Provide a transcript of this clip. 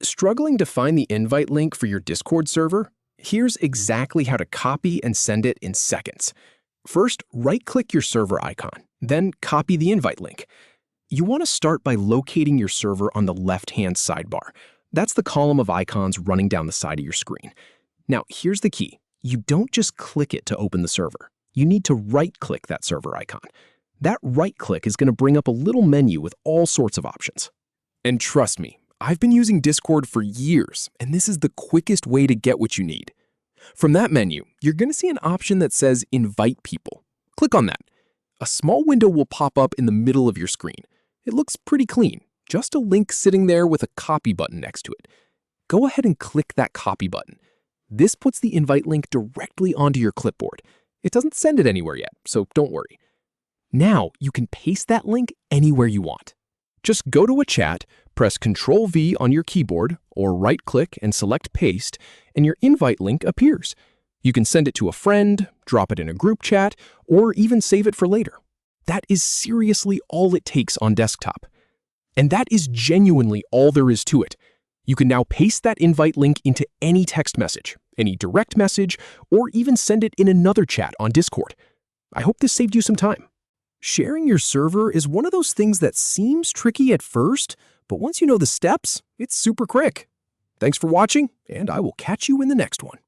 Struggling to find the invite link for your Discord server? Here's exactly how to copy and send it in seconds. First, right-click your server icon, then copy the invite link. You want to start by locating your server on the left-hand sidebar. That's the column of icons running down the side of your screen. Now, here's the key. You don't just click it to open the server. You need to right-click that server icon. That right-click is going to bring up a little menu with all sorts of options. And trust me, I've been using Discord for years, and this is the quickest way to get what you need. From that menu, you're going to see an option that says Invite People. Click on that. A small window will pop up in the middle of your screen. It looks pretty clean, just a link sitting there with a copy button next to it. Go ahead and click that copy button. This puts the invite link directly onto your clipboard. It doesn't send it anywhere yet, so don't worry. Now you can paste that link anywhere you want. Just go to a chat, press Ctrl-V on your keyboard, or right-click and select Paste, and your invite link appears. You can send it to a friend, drop it in a group chat, or even save it for later. That is seriously all it takes on desktop. And that is genuinely all there is to it. You can now paste that invite link into any text message, any direct message, or even send it in another chat on Discord. I hope this saved you some time. Sharing your server is one of those things that seems tricky at first, but once you know the steps, it's super quick. Thanks for watching, and I will catch you in the next one.